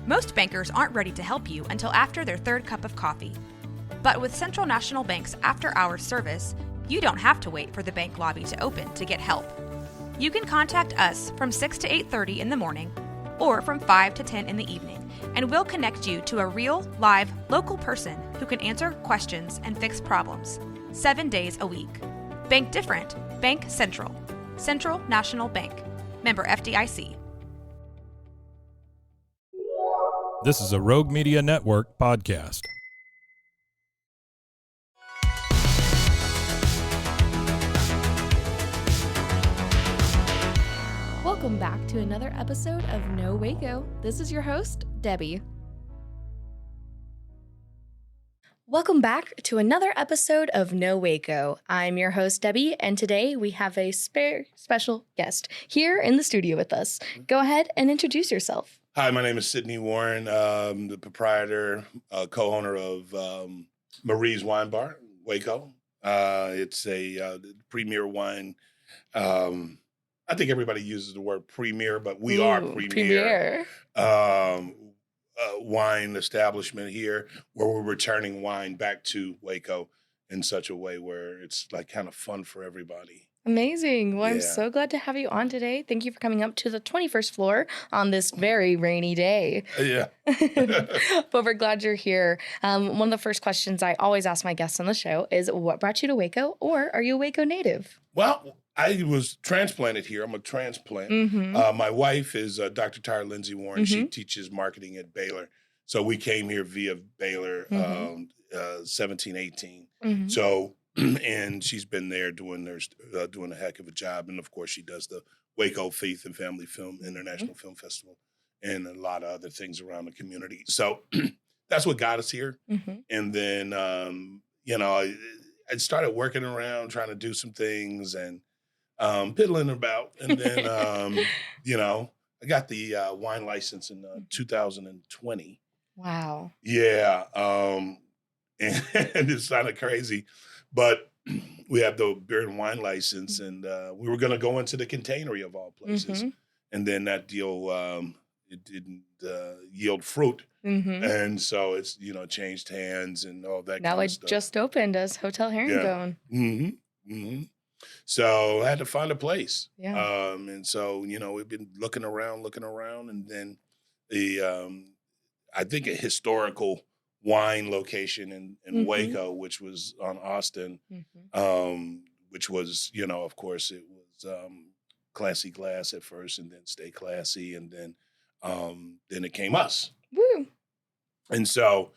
Most bankers aren't ready to help you until after their third cup of coffee. But with Central National Bank's after-hours service, you don't have to wait for the bank lobby to open to get help. You can contact us from 6 to 8:30 in the morning or from 5 to 10 in the evening, and we'll connect you to a real, live, local person who can answer questions and fix problems 7 days a week. Bank different. Bank Central. Central National Bank. Member FDIC. This is a Rogue Media Network podcast. Welcome back to another episode of No Waco. This is your host, Debbie. Welcome back to another episode of No Waco. I'm your host, Debbie, and today we have a special guest here in the studio with us. Go ahead and introduce yourself. Hi, my name is Sidney Warren, the proprietor, co-owner of Marie's Wine Bar, Waco. It's a premier wine. I think everybody uses the word premier, but we are premier. Wine establishment here where we're returning wine back to Waco in such a way where it's like kind of fun for everybody. Amazing. Well, I'm so glad to have you on today. Thank you for coming up to the 21st floor on this very rainy day. Yeah. But we're glad you're here. One of the first questions I always ask my guests on the show is, what brought you to Waco, or are you a Waco native? Well, I was transplanted here. I'm a transplant. Mm-hmm. My wife is Dr. Tara Lindsay Warren. Mm-hmm. She teaches marketing at Baylor. So we came here via Baylor, 1718. Mm-hmm. So, and she's been there doing a heck of a job. And of course, she does the Waco Faith and Family International Film Festival and a lot of other things around the community. So that's what got us here. Mm-hmm. And then, I started working around, trying to do some things and piddling about. And then, I got the wine license in 2020. Wow. Yeah. And it's kind of crazy, but we have the beer and wine license, and we were going to go into the cannery of all places. Mm-hmm. And then that deal, it didn't yield fruit. Mm-hmm. And so it's, changed hands and all that Now kind it of stuff. just opened as Hotel Herringbone. Mm-hmm. Mm-hmm. So I had to find a place. Yeah. And so, we've been looking around, and then I think a historical wine location in Mm-hmm. Waco, which was on Austin, Mm-hmm. which was, of course, it was classy glass at first, and then stay classy, and then it came us. Woo. And so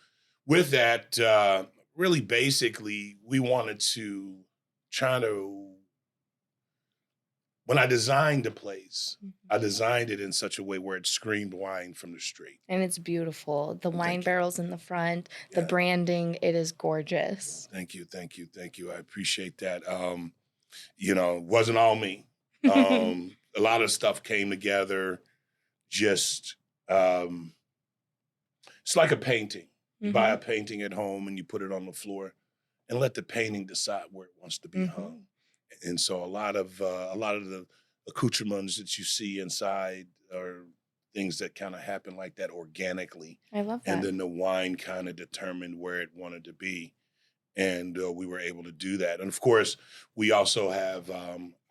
with that, really basically, we wanted to when I designed the place, I designed it in such a way where it screamed wine from the street. And it's beautiful. The wine Thank you. barrels in the front, the Yeah. branding, it is gorgeous. Thank you. I appreciate that. It wasn't all me. A lot of stuff came together. Just, it's like a painting. You buy a painting at home and you put it on the floor and let the painting decide where it wants to be hung. And so a lot of the accoutrements that you see inside are things that kind of happen like that organically. I love that. And then the wine kind of determined where it wanted to be. And we were able to do that. And of course, we also have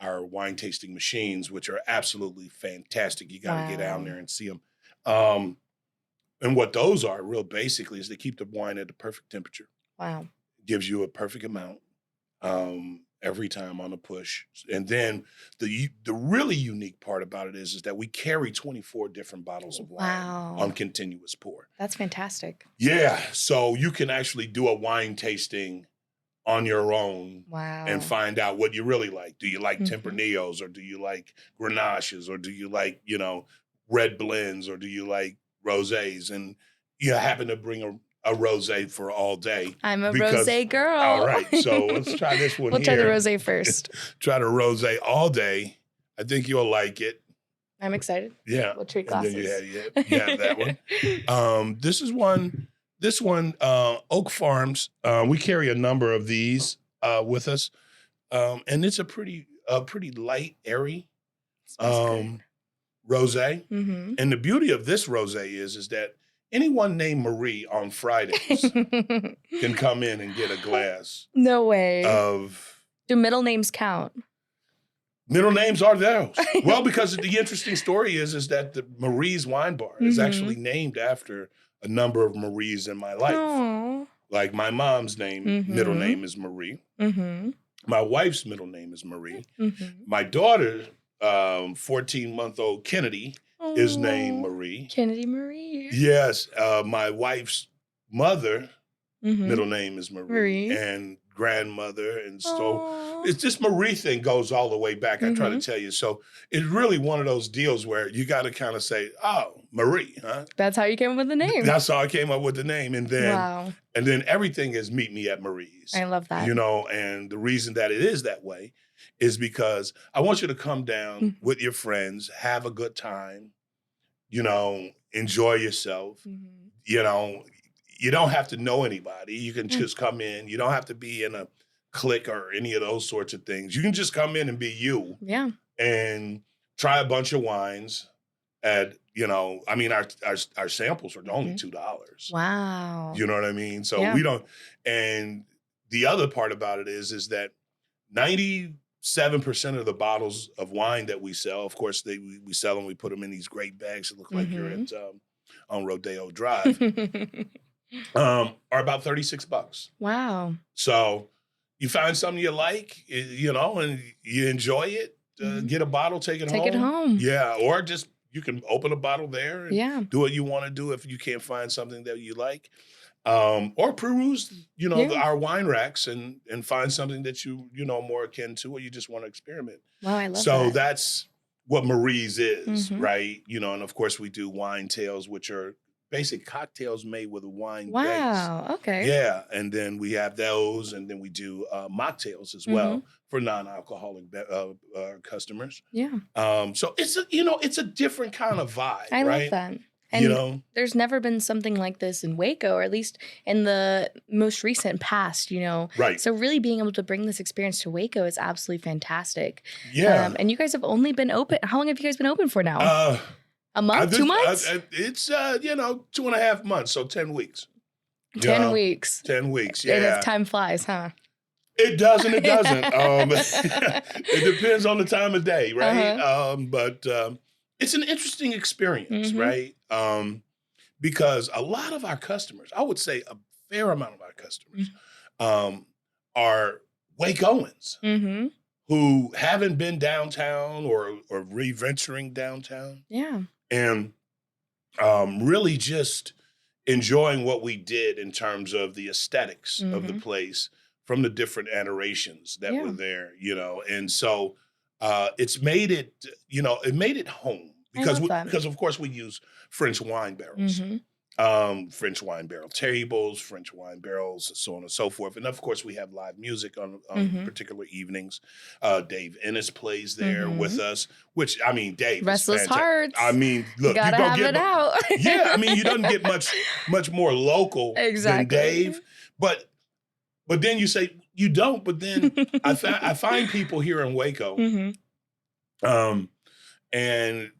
our wine tasting machines, which are absolutely fantastic. You got to get down there and see them. And what those are, real basically, is they keep the wine at the perfect temperature. Wow. Gives you a perfect amount every time on a push. And then the really unique part about it is that we carry 24 different bottles of wine on continuous pour. That's fantastic. Yeah. So you can actually do a wine tasting on your own and find out what you really like. Do you like Tempranillos, or do you like Grenaches, or do you like, red blends, or do you like rosés? And you happen to bring a rosé for all day. I'm a rosé girl. All right, so let's try this one. We'll try the rosé first. Try the rosé all day. I think you'll like it. I'm excited. Yeah. We'll treat And glasses. then you have that one. This one, Oak Farms. We carry a number of these with us, and it's a pretty light, airy. rosé. Mm-hmm. And the beauty of this rosé is that anyone named Marie on Fridays can come in and get a glass No way. of... Do middle names count? Middle names are those. Well, because the interesting story is that the Marie's Wine Bar is actually named after a number of Maries in my life. Aww. Like my mom's name, middle name is Marie. Mm-hmm. My wife's middle name is Marie. Mm-hmm. My daughter, 14-month-old Kennedy, is named Marie. Kennedy Marie. Yes, my wife's mother, Mm-hmm. middle name is Marie. And grandmother. And so Aww. it's this Marie thing goes all the way back, I try to tell you. So it's really one of those deals where you got to kind of say, oh, Marie, huh? That's how you came up with the name. That's how I came up with the name. And then, wow. and then everything is meet me at Marie's. I love that. You know, and the reason that it is that way is because I want you to come down with your friends, have a good time, you know, enjoy yourself. Mm-hmm. You know, you don't have to know anybody. You can just come in. You don't have to be in a clique or any of those sorts of things. You can just come in and be you. Yeah. And try a bunch of wines at, you know, I mean, our samples are only $2. Wow. You know what I mean? So we don't, and the other part about it is that 97% of the bottles of wine that we sell, of course, we sell them, we put them in these great bags that look like you're at on Rodeo Drive, are about $36. Wow. So you find something you like, you know, and you enjoy it, get a bottle, take it home. Yeah, or just you can open a bottle there and do what you want to do if you can't find something that you like. Or peruse, you know, our wine racks and find something that you know, more akin to, or you just want to experiment. Wow, I love that. So that's what Marie's is, right? You know, and of course we do wine tails, which are basic cocktails made with a wine base. Wow, okay. Yeah, and then we have those, and then we do mocktails as well for non-alcoholic customers. Yeah. So it's a, you know, it's a different kind of vibe, I right? love that. And you know, there's never been something like this in Waco, or at least in the most recent past, you know. Right. So really being able to bring this experience to Waco is absolutely fantastic. Yeah. And you guys have only been open. How long have you guys been open for now? A month? 2 months? It's, you know, 2.5 months, so 10 weeks. 10 weeks. 10 weeks, yeah. And if time flies, huh? It does and it doesn't. It depends on the time of day, right? But it's an interesting experience, right? Because a lot of our customers, I would say a fair amount of our customers, are Wacoans who haven't been downtown or re-venturing downtown. Yeah. And really just enjoying what we did in terms of the aesthetics of the place from the different iterations that were there, you know. And so it's made it, you know, it made it home because of course we use French wine barrels, French wine barrel tables, French wine barrels, and so on and so forth. And of course we have live music on particular evenings. Dave Ennis plays there with us, which, I mean, Dave Restless is Hearts. I mean, look, you gotta don't have get it out. yeah, I mean, you don't get much more local than Dave, but then you say you don't. But then I find people here in Waco, and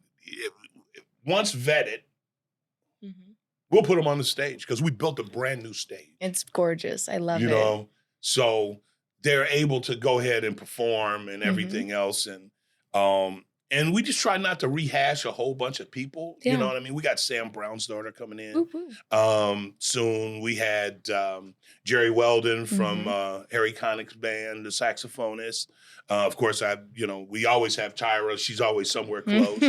once vetted, we'll put them on the stage because we built a brand new stage. It's gorgeous. I love it. You know, so they're able to go ahead and perform and everything else, and we just try not to rehash a whole bunch of people. You know what I mean? We got Sam Brown's daughter coming in soon. We had Jerry Weldon from Harry Connick's band, the saxophonist. Of course, we always have Tyra. She's always somewhere close.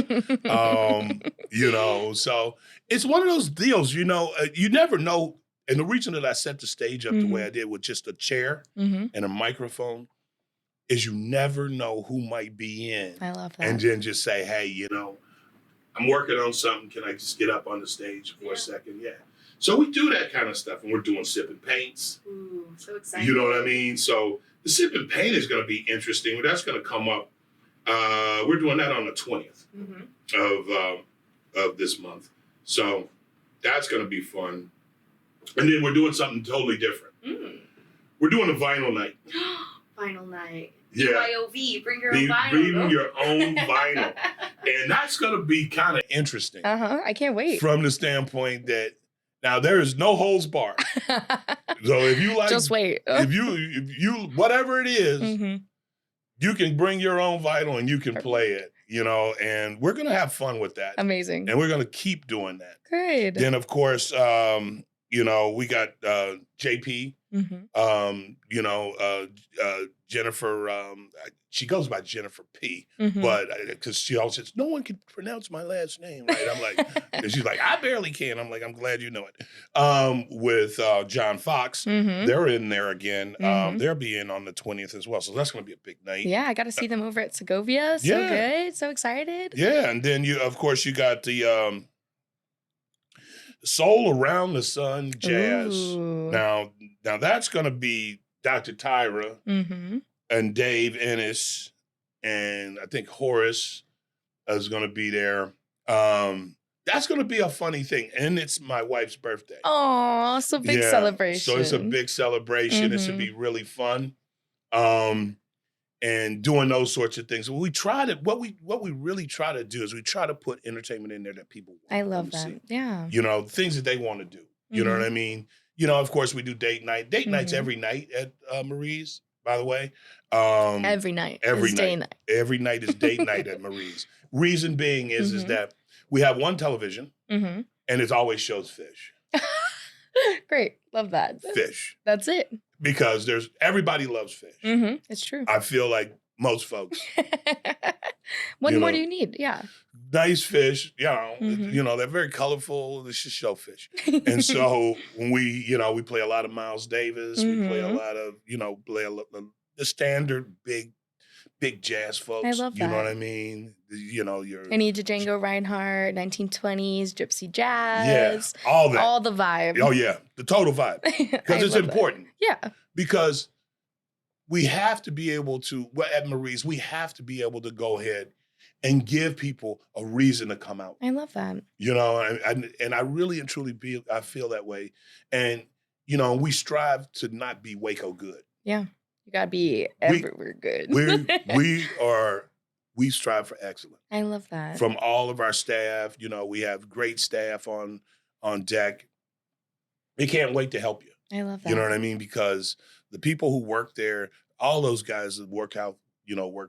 You know, so it's one of those deals, you know, you never know. And the reason that I set the stage up the way I did with just a chair and a microphone is you never know who might be in. I love that. And then just say, hey, you know, I'm working on something. Can I just get up on the stage for a second? Yeah. So we do that kind of stuff, and we're doing sip and paints. Ooh, so exciting. You know what I mean? So the sip and paint is going to be interesting. That's going to come up. We're doing that on the 20th of this month. So that's going to be fun. And then we're doing something totally different. We're doing a vinyl night. Vinyl night. Yeah. BYOV. Bring your own vinyl. Bring your own vinyl. And that's going to be kind of interesting I can't wait. from the standpoint that now there is no holds barred. So if you like, just wait. if you whatever it is, Mm-hmm. you can bring your own vital and you can play it, and we're going to have fun with that. Amazing. And we're going to keep doing that. Great. Then, of course, we got JP, Jennifer, she goes by Jennifer P, but because she always says, no one can pronounce my last name, right? I'm like, and she's like, I barely can. I'm like, I'm glad you know it. With John Fox, they're in there again. They'll be in on the 20th as well. So that's going to be a big night. Yeah, I got to see them over at Segovia. So good. So excited. Yeah, and then you got the Soul Around the Sun Jazz. Ooh. Now that's going to be Dr. Tyra and Dave Ennis, and I think Horace is going to be there. That's going to be a funny thing, and it's my wife's birthday. Oh, so big celebration. So it's a big celebration. It should be really fun. And doing those sorts of things. What we really try to do is we try to put entertainment in there that people want. I love that. See. Yeah. Things that they want to do. You know what I mean? Of course we do date night. Date nights every night at Marie's, by the way. Every night. Every is night. Day night. Every night is date night at Marie's. Reason being is that we have one television and it always shows fish. Great. Love that. Fish. That's it. Because everybody loves fish. It's true. I feel like most folks. What more do you need? Yeah. Nice fish, they're very colorful. It's just shellfish. And so when we play a lot of Miles Davis, we play a lot of, the standard big jazz folks. I love that. You know what I mean? I need Django Reinhardt, 1920s, gypsy jazz. Yeah, all that. All the vibe. Oh, yeah. The total vibe. Because it's important. That. Yeah. Because we have to be able to, at Marie's, we have to be able to go ahead and give people a reason to come out. I love that. And I really and truly I feel that way. And, we strive to not be Waco good. Yeah. You got to be everywhere good. We strive for excellence. I love that. From all of our staff, we have great staff on deck. They can't wait to help you. I love that. You know what I mean? Because the people who work there, all those guys that work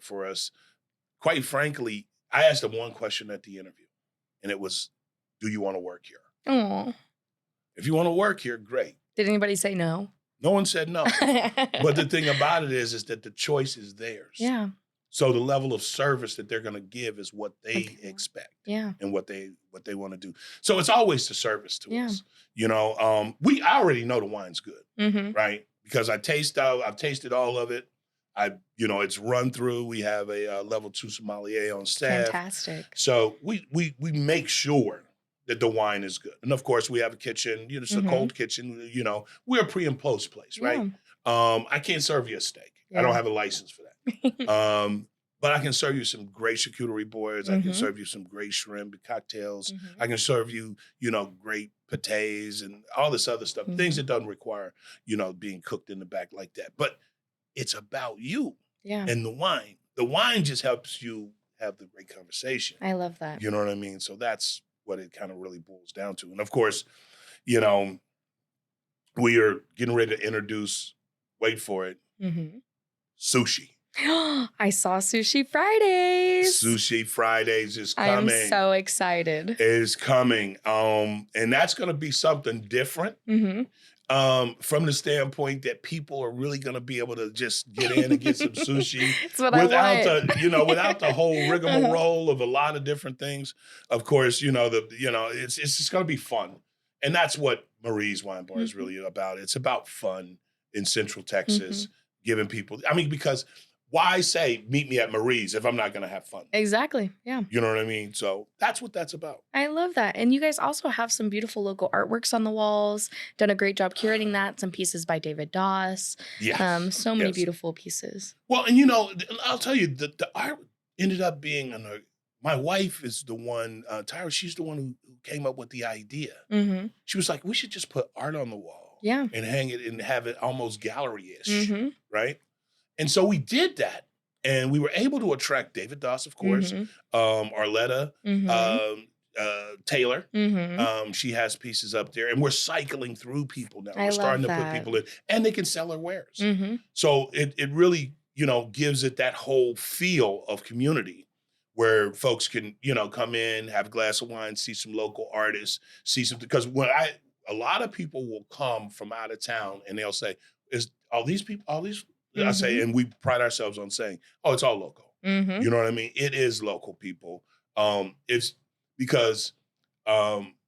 for us, quite frankly, I asked them one question at the interview, and it was, do you want to work here? Oh. If you want to work here, great. Did anybody say no? No one said no. But the thing about it is that the choice is theirs. Yeah. So the level of service that they're going to give is what they expect. Yeah. And what they want to do. So it's always the service to us. I already know the wine's good, right? Because I've tasted all of it. It's run through. We have a level 2 sommelier on staff. Fantastic. So we make sure that the wine is good. And of course we have a kitchen, it's a cold kitchen, we're a pre and post place, right? Yeah. I can't serve you a steak. Yeah. I don't have a license for that. But I can serve you some great charcuterie boards. I can serve you some great shrimp cocktails. I can serve you, great pâtés and all this other stuff. Things that doesn't require, being cooked in the back like that. But it's about you and the wine. The wine just helps you have the great conversation. I love that. You know what I mean? So that's what it kind of really boils down to. And of course, we are getting ready to introduce, wait for it, sushi. I saw Sushi Fridays. Sushi Fridays is coming. I'm so excited. It is coming. And that's going to be something different. From the standpoint that people are really going to be able to just get in and get some sushi without the whole rigmarole of a lot of different things. Of course, it's just going to be fun. And that's what Marie's Wine Bar is really about. It's about fun in Central Texas, giving people, because why say meet me at Marie's if I'm not going to have fun? Exactly. Yeah. You know what I mean? So that's what that's about. I love that. And you guys also have some beautiful local artworks on the walls. Done a great job curating that. Some pieces by David Doss. Yes. So many beautiful pieces. Well, and I'll tell you, the art ended up being my wife is the one, Tyra, she's the one who came up with the idea. She was like, we should just put art on the wall. And hang it and have it almost gallery-ish. Right? And so we did that. And we were able to attract David Doss, of course, Arletta, Taylor. She has pieces up there, and we're cycling through people now. We're starting to put people in, and they can sell their wares. So it really, gives it that whole feel of community where folks can, come in, have a glass of wine, see some local artists, because a lot of people will come from out of town and they'll say, I say, and we pride ourselves on saying, oh, it's all local. You know what I mean? It is local people. It's because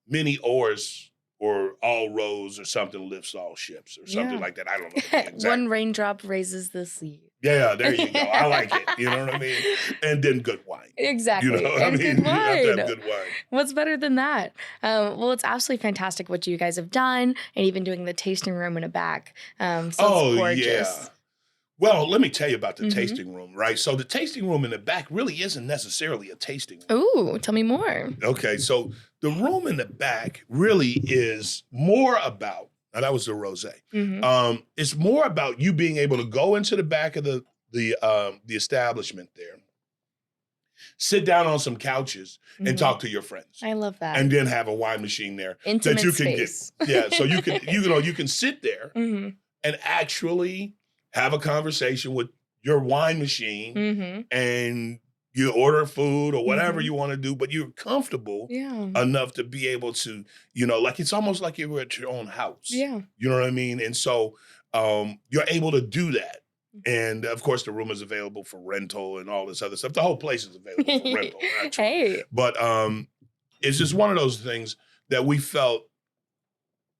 many oars or all rows or something lifts all ships or something like that. I don't know. Exactly. One raindrop raises the sea. Yeah, there you go. I like it. You know what I mean? And then good wine. Exactly. You know what I mean? Good wine. You have to have good wine. What's better than that? Well, it's absolutely fantastic what you guys have done, and even doing the tasting room in the back. So it's gorgeous. Yeah. Well, let me tell you about the tasting room, right? So the tasting room in the back really isn't necessarily a tasting room. Ooh, tell me more. Okay, so the room in the back really is more about, now that was the rosé. It's more about you being able to go into the back of the establishment there, sit down on some couches and talk to your friends. I love that. And then have a wine machine there Intimate that you space. can get. Yeah, so you can you can sit there and actually have a conversation with your wine machine and you order food or whatever you want to do, but you're comfortable enough to be able to, like it's almost like you were at your own house. Yeah. You know what I mean? And so you're able to do that. And of course, the room is available for rental and all this other stuff. The whole place is available for rental. Actually. Hey. But it's just one of those things that we felt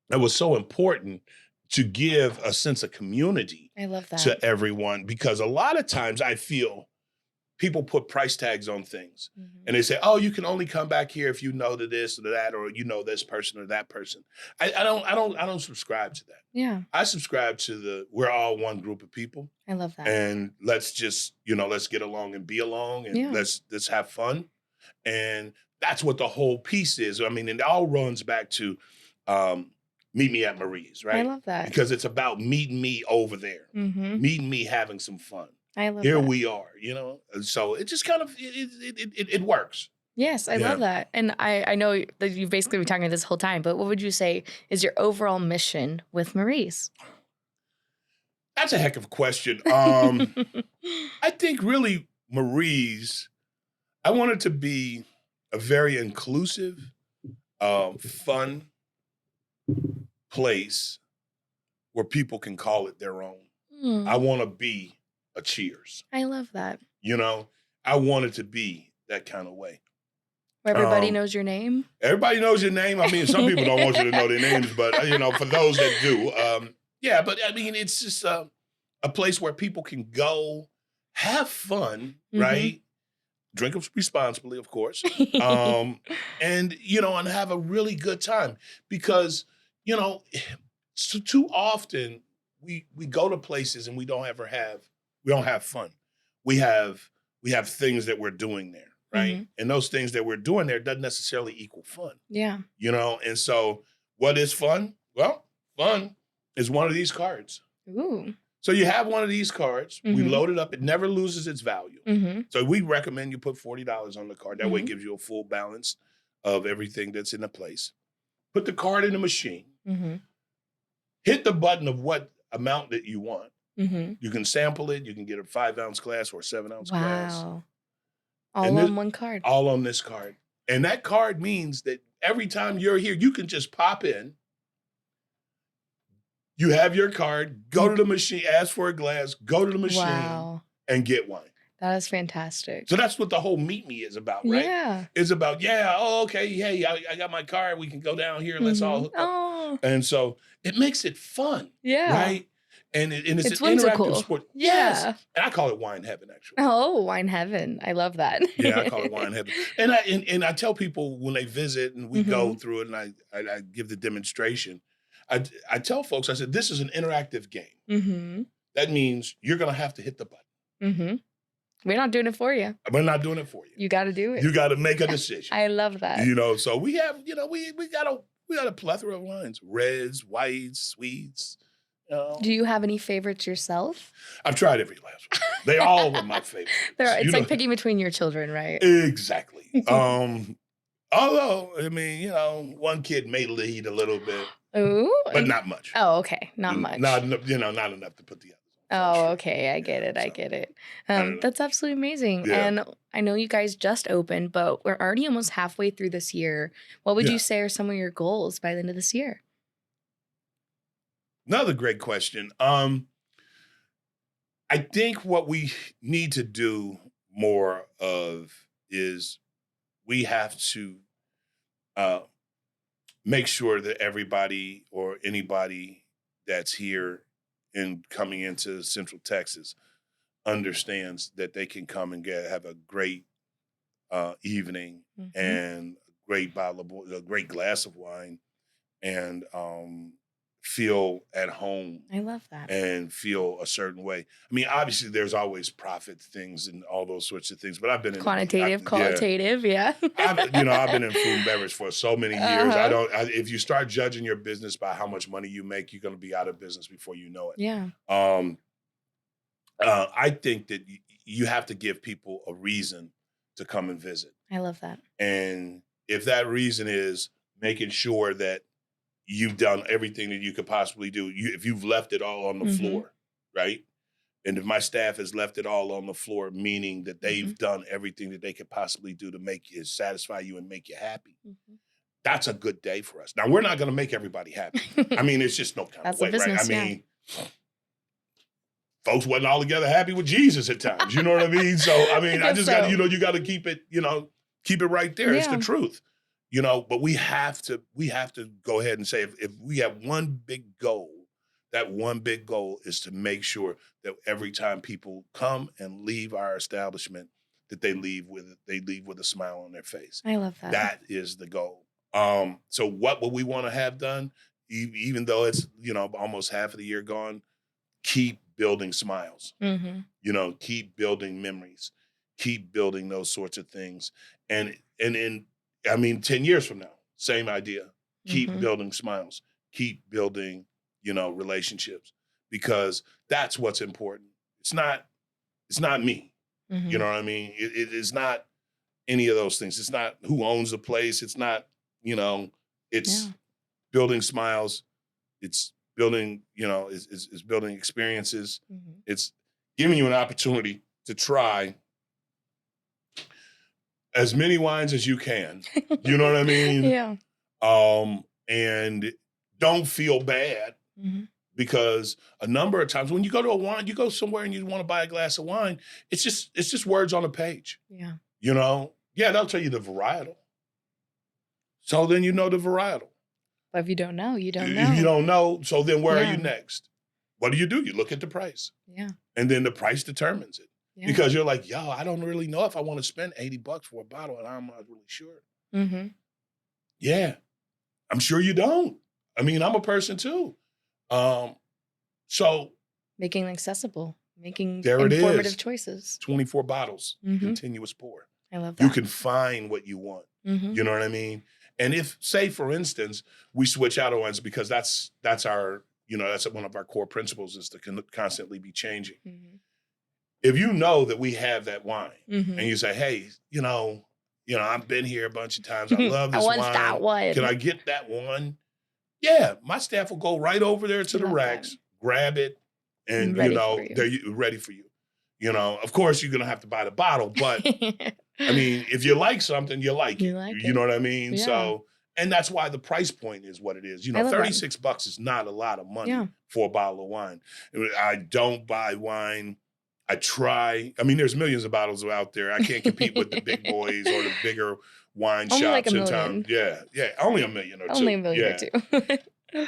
that was so important to give a sense of community to everyone, because a lot of times I feel people put price tags on things and they say, oh, you can only come back here if you know the this or that, or this person or that person. I don't subscribe to that. Yeah. I subscribe to we're all one group of people. I love that. And let's just, let's get along and be along and let's have fun. And that's what the whole piece is. I mean, it all runs back to meet me at Marie's, right? I love that. Because it's about meeting me over there, meeting me having some fun. I love Here that. we are, and so it just kind of, it works. Yes, I love that. And I know that you've basically been talking about this whole time, but what would you say is your overall mission with Marie's? That's a heck of a question. I think really Marie's, I want it to be a very inclusive, fun place where people can call it their own. I want to be a Cheers. I love that. I want it to be that kind of way. Where everybody knows your name? Everybody knows your name. I mean, some people don't want you to know their names, but, for those that do, but I mean, it's just a place where people can go, have fun, right? Drink responsibly, of course, and have a really good time, because, so too often we go to places and we don't have fun. We have things that we're doing there, right? And those things that we're doing there doesn't necessarily equal fun. Yeah. And so what is fun? Well, fun is one of these cards. Ooh. So you have one of these cards, we load it up, it never loses its value. So we recommend you put $40 on the card. That way it gives you a full balance of everything that's in the place. Put the card in the machine. Hit the button of what amount that you want. You can sample it. You can get a 5-ounce glass or a 7-ounce glass. Wow. All on one card. All on this card. And that card means that every time you're here, you can just pop in. You have your card, go to the machine, ask for a glass, go to the machine, and get wine. That is fantastic. So that's what the whole Meet Me is about, right? Yeah. It's about, okay, hey, I got my card. We can go down here and let's all hook up. And so it makes it fun, right? And it's an whimsical. Interactive sport. Yeah. Yes. And I call it wine heaven, actually. Oh, wine heaven. I love that. Yeah, I call it wine heaven. And I tell people when they visit and we go through it and I give the demonstration, I tell folks, I said, this is an interactive game. That means you're going to have to hit the button. We're not doing it for you. We're not doing it for you. You got to do it. You got to make a decision. I love that. So we have, we got a plethora of wines, reds, whites, sweets, Do you have any favorites yourself? I've tried every last one. They all are my favorites. It's like picking between your children, right? Exactly. Although, I mean, one kid may lead a little bit, but not much. Oh, okay. Not much. Not enough to put the others on. Oh, Sure. okay. I get it. So, I get it. I don't know. That's absolutely amazing. Yeah. And I know you guys just opened, but we're already almost halfway through this year. What would you say are some of your goals by the end of this year? Another great question. I think what we need to do more of is we have to make sure that everybody or anybody that's here and coming into Central Texas understands that they can come and have a great evening and a great glass of wine and feel at home. I love that. And feel a certain way. I mean, obviously there's always profit things and all those sorts of things, but I've been in qualitative, yeah. I've been in food and beverage for so many years. If you start judging your business by how much money you make, you're going to be out of business before you know it. Yeah. I think that you have to give people a reason to come and visit. I love that. And if that reason is making sure that you've done everything that you could possibly do, if you've left it all on the floor, right? And if my staff has left it all on the floor, meaning that they've done everything that they could possibly do to satisfy you and make you happy, that's a good day for us. Now, we're not going to make everybody happy. I mean, it's just no kind of way, right? I mean, folks wasn't all together happy with Jesus at times. You know what I mean? So, I mean, I just got to, you got to keep it right there. Yeah. It's the truth. But we have to go ahead and say, if we have one big goal, that one big goal is to make sure that every time people come and leave our establishment, that they leave with a smile on their face. I love that. That is the goal. So what would we want to have done? Even though it's, almost half of the year gone, keep building smiles, keep building memories, keep building those sorts of things. And 10 years from now, same idea. Keep building smiles. Keep building, relationships, because that's what's important. It's not me. You know what I mean? It's not any of those things. It's not who owns the place. It's not, it's building smiles. It's building, it's building experiences. It's giving you an opportunity to try as many wines as you can. You know what I mean? Yeah. And don't feel bad, because a number of times when you go somewhere and you want to buy a glass of wine, it's just words on a page. Yeah. They'll tell you the varietal. So then you know the varietal. But if you don't know, you don't know. You don't know. So then where are you next? What do? You look at the price. Yeah. And then the price determines it. Yeah. Because you're like, I don't really know if I want to spend $80 for a bottle, and I'm not really sure. Yeah. I'm sure you don't. I mean, I'm a person too. So making it accessible, making there informative choices. 24 bottles, continuous pour. I love that. You can find what you want. You know what I mean? And if, say, for instance, we switch out wines, because that's our, that's one of our core principles, is to constantly be changing. If you know that we have that wine and you say, hey, I've been here a bunch of times. I love this wine. That one. Can I get that one? Yeah, my staff will go right over there to the racks, grab it, and, they're ready for you. Of course, you're going to have to buy the bottle, but I mean, if you like something, you like it. You know what I mean? Yeah. So, and that's why the price point is what it is. $36 is not a lot of money for a bottle of wine. I don't buy wine. I try. I mean, there's millions of bottles out there. I can't compete with the big boys or the bigger wine shops in town. Yeah. Only a million or two. Only a million or two.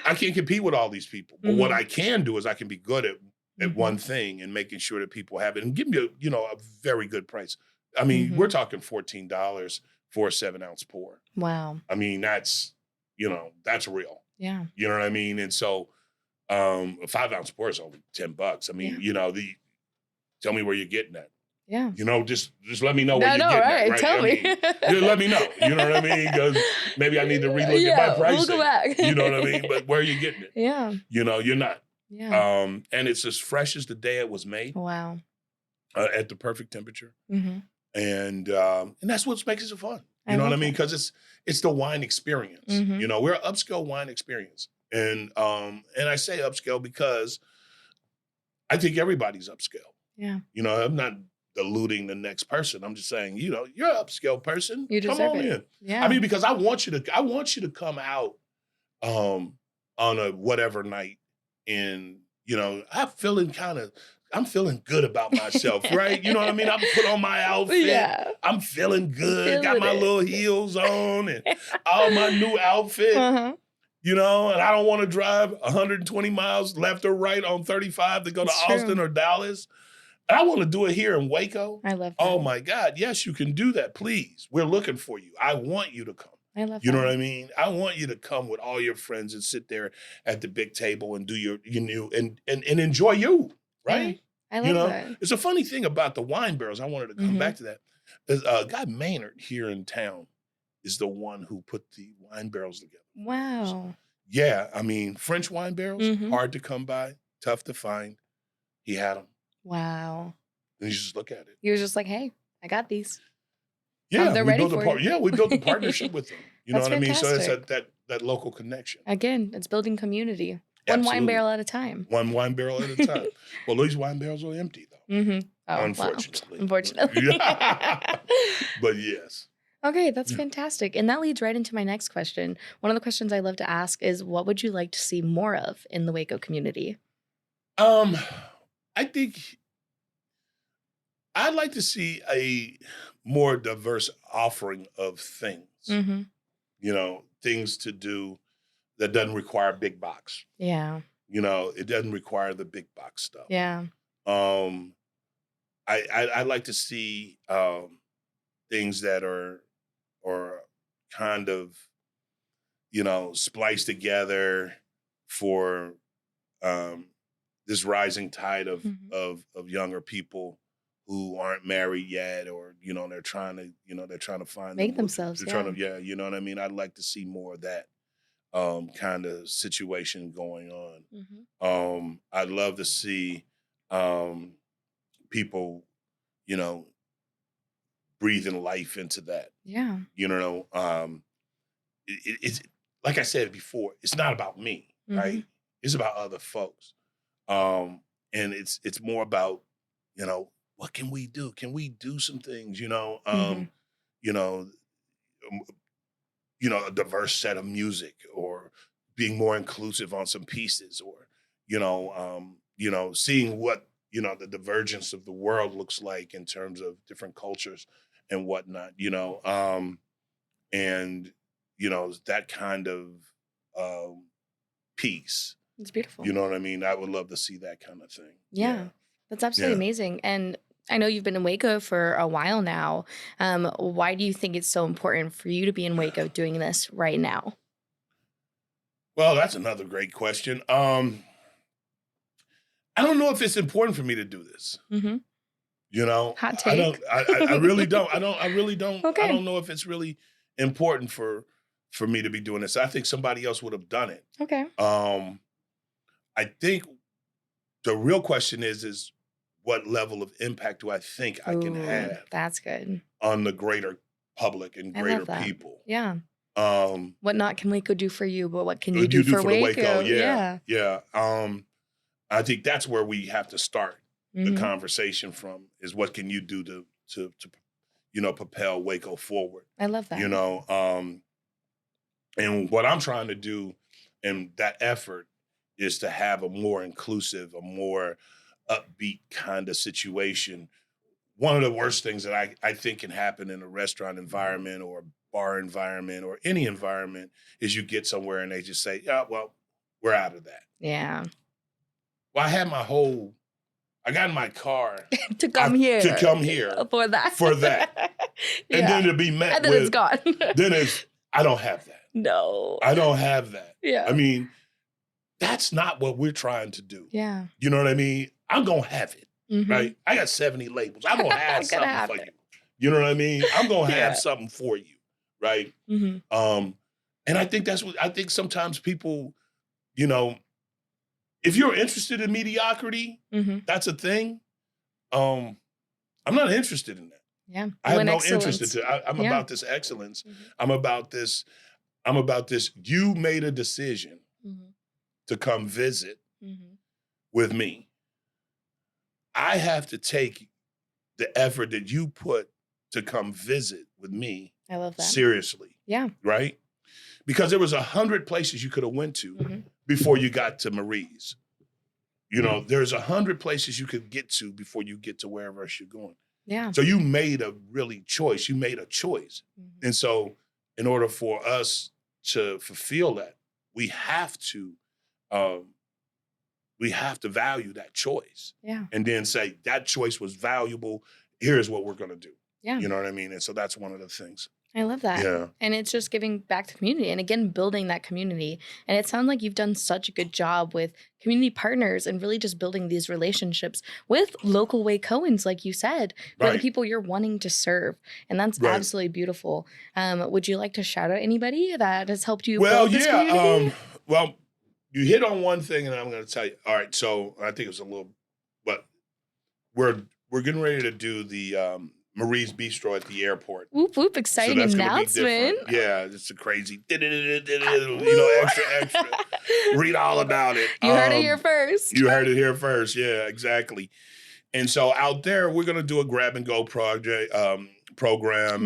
I can't compete with all these people. But what I can do is I can be good at one thing and making sure that people have it and give me a very good price. I mean, we're talking $14 for a 7-ounce pour. Wow. I mean, that's real. Yeah. You know what I mean? And so a 5-ounce pour is over $10. I mean, tell me where you're getting that. Yeah. Just let me know where you're getting that. Right? Tell me. Let me know. You know what I mean? Because maybe I need to relook at my pricing. We'll go back. You know what I mean? But where are you getting it? Yeah. You're not. Yeah. And it's as fresh as the day it was made Wow. at the perfect temperature. Mm-hmm. And that's what makes it fun. I You know what I love mean? that. Because it's the wine experience. Mm-hmm. You know, we're an upscale wine experience. And I say upscale because I think everybody's upscale. Yeah. You know, I'm not diluting the next person. I'm just saying, you know, you're an upscale person. You Come deserve on it. in. Yeah. I mean, because I want you to come out on a whatever night and, you know, I'm feeling good about myself, right? You know what I mean? I put on my outfit. Yeah. I'm feeling good. Got Feeling my it. little heels on and all my new outfit. Uh-huh. You know, and I don't want to drive 120 miles left or right on 35 to go to It's true. Austin or Dallas. And I want to do it here in Waco. I love that. Oh my God. Yes, you can do that. Please. We're looking for you. I want you to come. I love You know that. what I mean? I want you to come with all your friends and sit there at the big table and do and enjoy you, right? Yeah, I love You know, that. it's a funny thing about the wine barrels. I wanted to come back to that. Guy Maynard here in town is the one who put the wine barrels together. Wow. Yeah, I mean, French wine barrels, Mhm. hard to come by, tough to find. He had them. Wow. And you just look at it. He was just like, hey, I got these. Yeah, they're we ready built for you. we built a partnership with them. You know That's what I mean? So it's fantastic. that local connection. Again, it's building community. One wine Absolutely. barrel at a time. One wine barrel at a time. Well, these wine barrels are empty though. Mm-hmm. Oh, Unfortunately. Wow. Unfortunately. But yes. Okay, that's Yeah. fantastic. And that leads right into my next question. One of the questions I love to ask is, what would you like to see more of in the Waco community? I think I'd like to see a more diverse offering of things. Mm-hmm. You know, things to do that doesn't require big box. Yeah. You know, it doesn't require the big box stuff. Yeah. I like to see things that are kind of, you know, spliced together for this rising tide of Mhm. of younger people who aren't married yet, or you know, they're trying to find Make them, themselves, they're trying to, you know what I mean. I'd like to see more of that kind of situation going on. Mm-hmm. I'd love to see people, you know, breathing life into that. Yeah. You know, it's like I said before, it's not about me, right? It's about other folks. And it's more about, you know, what can we do? Can we do some things, you know? You know, a diverse set of music, or being more inclusive on some pieces, or, seeing what, the divergence of the world looks like in terms of different cultures and whatnot, and, that kind of piece. It's beautiful. You know what I mean? I would love to see that kind of thing. Yeah. That's absolutely Yeah. amazing. And I know you've been in Waco for a while now. Why do you think it's so important for you to be in Waco doing this right now? Well, that's another great question. I don't know if it's important for me to do this. Mm-hmm. Hot I take. don't. I really don't. I really don't. Okay. I don't know if it's really important for me to be doing this. I think somebody else would have done it. Okay. I think the real question is what level of impact do I think I can Ooh, have that's good. on the greater public and I love greater that. people? Yeah. Um, What not can Waco do for you, but what can you what do for the Waco? Yeah. I think that's where we have to start the Mhm. conversation from, is what can you do to propel Waco forward? I love that. And what I'm trying to do in that effort is to have a more inclusive, a more upbeat kind of situation. One of the worst things that I think can happen in a restaurant environment or a bar environment or any environment is you get somewhere and they just say, yeah, well, we're out of that. Yeah. Well, I got in my car To come here. For that. For that. And then to be met And then with, it's gone. I don't have that. No. I don't have that. Yeah. I mean, that's not what we're trying to do. Yeah. You know what I mean? I'm going to have it, Mhm. right? I got 70 labels. I'm going to have I'm gonna something have for it. you. You know what I mean? I'm going to Yeah. have something for you, right? Mhm. And I think I think sometimes people, if you're interested in mediocrity, that's a thing. I'm not interested in that. Yeah. I have no interest in it. I'm about this excellence. I'm about this. You made a decision to come visit with me. I have to take the effort that you put to come visit with me. I love that. Seriously. Yeah. Right? Because there was 100 places you could have went to before you got to Marie's. You know, there's 100 places you could get to before you get to wherever else you're going. Yeah. So you made a choice. You made a choice. And so in order for us to fulfill that, we have to value that choice. Yeah. And then say that choice was valuable. Here's what we're going to do. Yeah. You know what I mean? And so that's one of the things. I love that. Yeah. And it's just giving back to the community and again, building that community. And it sounds like you've done such a good job with community partners and really just building these relationships with local Wacoans, like you said, for the people you're wanting to serve. And that's absolutely beautiful. Would you like to shout out anybody that has helped you build this community? Well, you hit on one thing and I'm going to tell you. All right. So I think it was a little, but we're getting ready to do the, Marie's Bistro at the airport. Whoop, whoop, exciting so that's announcement. Yeah, it's a crazy, extra. Read all about it. You heard it here first. You heard it here first. Yeah, exactly. And so out there, we're going to do a grab and go program.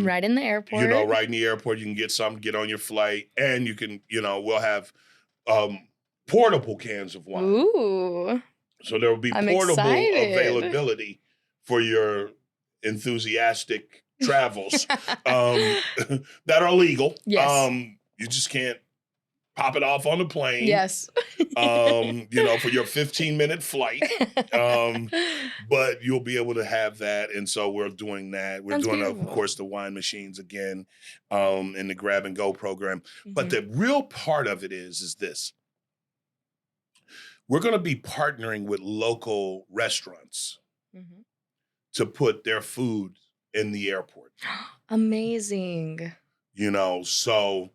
Right in the airport. You know, right in the airport. You can get something, get on your flight, and you can, we'll have portable cans of wine. Ooh. So there will be portable availability for your enthusiastic travels that are legal. Yes. You just can't pop it off on the plane. Yes. For your 15-minute flight. But you'll be able to have that. And so we're doing that. We're doing, of course, the wine machines again in the grab and go program. But the real part of it is this. We're going to be partnering with local restaurants to put their food in the airport. Amazing. So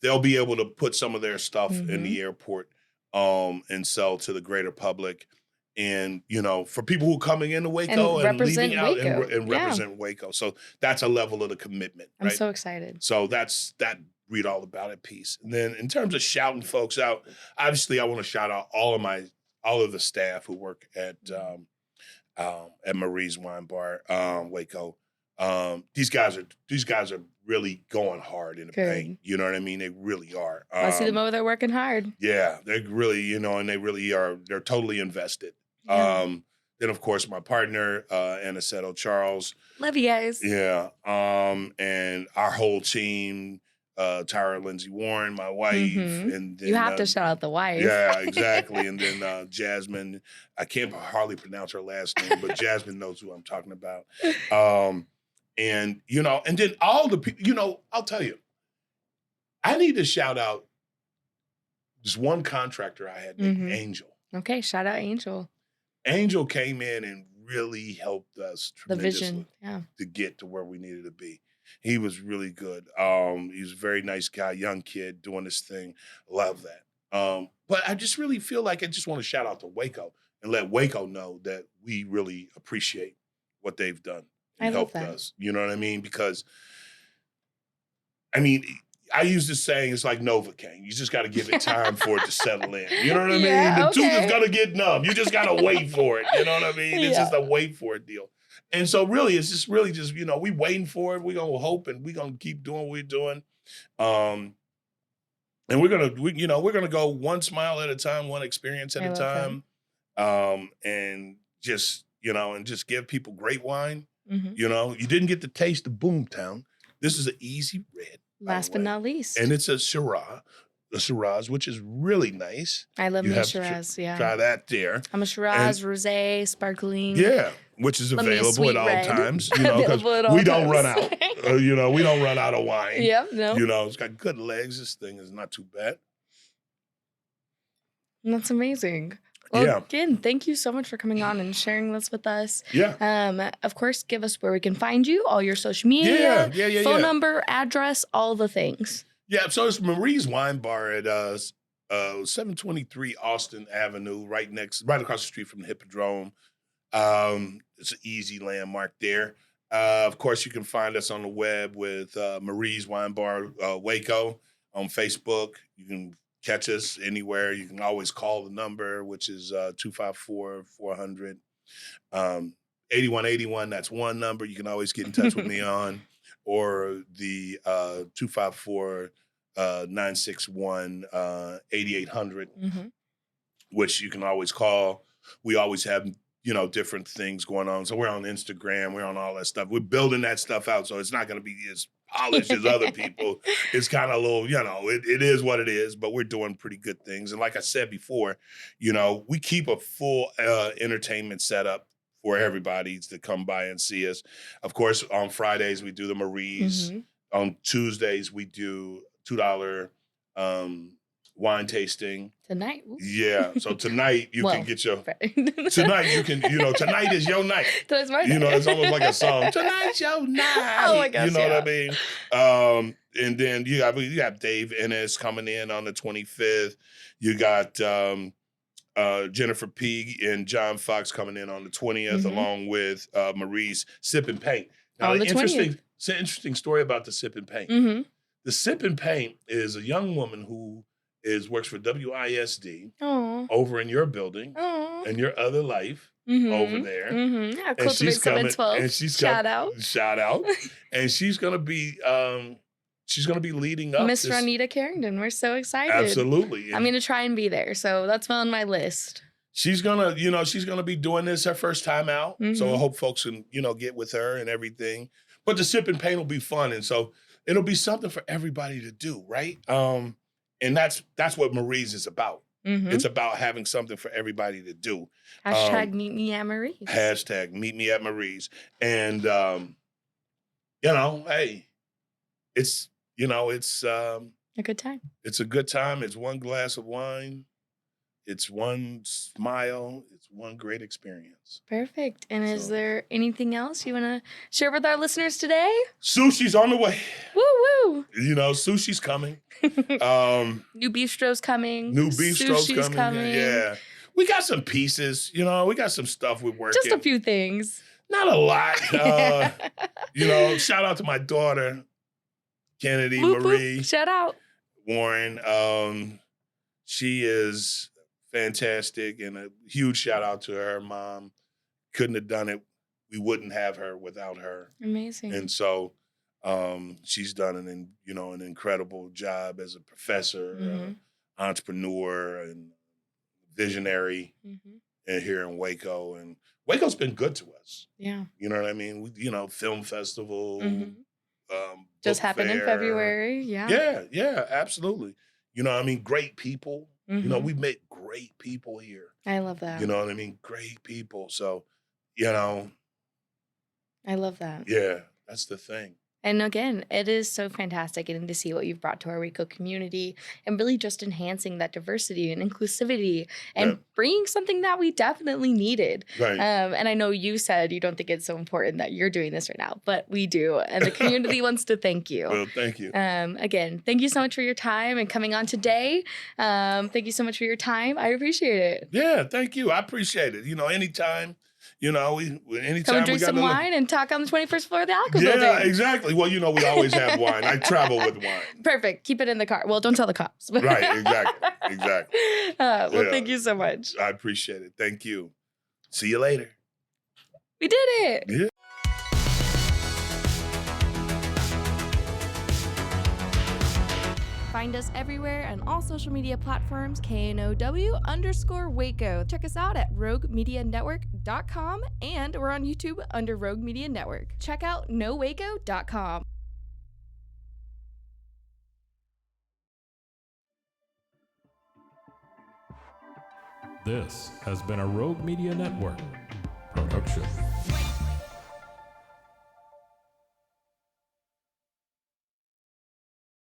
they'll be able to put some of their stuff in the airport and sell to the greater public. And, for people who are coming into Waco and leaving out and represent Waco. So that's a level of the commitment. I'm so excited. So that's that read all about it piece. And then in terms of shouting folks out, obviously I want to shout out all of the staff who work at Marie's Wine Bar, Waco. These guys are really going hard in the paint. You know what I mean? They really are. I see them over there working hard. Yeah, they're really, and they really are. They're totally invested. Yeah. Then of course my partner, Aniceto Charles. Love you guys. Yeah. And our whole team. Tyra Lindsay Warren, my wife, and then, you have to shout out the wife. Yeah, exactly. And then Jasmine, I can't hardly pronounce her last name, but Jasmine knows who I'm talking about. And then all the people, I'll tell you, I need to shout out this one contractor I had named Angel. Okay, shout out Angel. Angel came in and really helped us tremendously the vision, to get to where we needed to be. He was really good. He was a very nice guy, young kid doing this thing. Love that. But I just really feel like I just want to shout out to Waco and let Waco know that we really appreciate what they've done and helped us. You know what I mean? Because, I use this saying, it's like Novocaine. You just got to give it time for it to settle in. You know what I mean? The tooth is going to get numb. You just got to wait for it. You know what I mean? It's just a wait for it deal. And so really, it's just we waiting for it. We're going to hope and we're going to keep doing what we're doing. And we're going to go one smile at a time, one experience at a time. And just give people great wine. You didn't get to taste the Boomtown. This is an easy red. Last but not least. And it's a Shiraz, which is really nice. I love my Shiraz, Try that there. I'm a Shiraz, rosé, sparkling. Yeah, which is available at all times. Because we don't run out. We don't run out of wine. Yep, no. It's got good legs. This thing is not too bad. That's amazing. Well, again, thank you so much for coming on and sharing this with us. Yeah. Of course, give us where we can find you, all your social media, phone number, address, all the things. Yeah, so it's Marie's Wine Bar at 723 Austin Avenue, right across the street from the Hippodrome. It's an easy landmark there. Of course, you can find us on the web with Marie's Wine Bar Waco on Facebook. You can catch us anywhere. You can always call the number, which is 254-400. 8181, that's one number you can always get in touch with me on, or the 254 961 8800, which you can always call. We always have, different things going on. So we're on Instagram, we're on all that stuff. We're building that stuff out, so it's not going to be as polished as other people. It's kind of a little, it is what it is, but we're doing pretty good things. And like I said before, we keep a full entertainment setup for everybody to come by and see us. Of course, on Fridays, we do the Marie's. On Tuesdays, we do $2 wine tasting. Tonight? Ooh. Yeah. So tonight you can get tonight is your night. Tonight's my night. It's almost like a song. Tonight's your night. Oh my gosh, you know what I mean? And then you got Dave Ennis coming in on the 25th. You got Jennifer Peeg and John Fox coming in on the 20th, along with Marie's Sip and Paint. Now, on the 20th. It's an interesting story about the Sip and Paint. The Sip and Paint is a young woman who works for WISD over in your building and your other life over there. Yeah, Cultivate 712. And she's Shout out. And she's gonna be leading up Miss Ronita Carrington. We're so excited. Absolutely. I'm gonna try and be there, so that's on my list. She's gonna be doing this her first time out. So I hope folks can, get with her and everything. But the Sip and Paint will be fun, and so it'll be something for everybody to do, right? And that's what Marie's is about. It's about having something for everybody to do. Hashtag meet me at Marie's. Hashtag meet me at Marie's. And, hey, it's a good time. It's a good time. It's one glass of wine. It's one smile. It's one great experience. Perfect. And is there anything else you want to share with our listeners today? Sushi's on the way. Woo woo. Sushi's coming. New bistro's coming. Sushi's coming. Yeah. We got some pieces. We got some stuff we're working. Just a few things. Not a lot. Shout out to my daughter, Kennedy Boop, Marie. Boop. Shout out. Warren. She is fantastic, and a huge shout out to her mom. Couldn't have done it. We wouldn't have her without her. Amazing. And so she's done an incredible job as a professor, entrepreneur, and visionary here in Waco. And Waco's been good to us. Yeah. You know what I mean? Film festival. Just happened in February. Yeah. Yeah, absolutely. Great people. We've met great people here. I love that. You know what I mean? Great people. So, I love that. Yeah, that's the thing. And again, it is so fantastic getting to see what you've brought to our Waco community and really just enhancing that diversity and inclusivity and bringing something that we definitely needed. Right. And I know you said you don't think it's so important that you're doing this right now, but we do. And the community wants to thank you. Well, thank you. Again, thank you so much for your time and coming on today. Thank you so much for your time. I appreciate it. Yeah, thank you. I appreciate it. Anytime. Anytime come and drink some wine and talk on the 21st floor of the Alco building. Yeah, exactly. Well, we always have wine. I travel with wine. Perfect. Keep it in the car. Well, don't tell the cops. Right, exactly. Thank you so much. I appreciate it. Thank you. See you later. We did it. Yeah. Find us everywhere on all social media platforms, KNOW_Waco. Check us out at roguemedianetwork.com, and we're on YouTube under Rogue Media Network. Check out nowaco.com. This has been a Rogue Media Network production.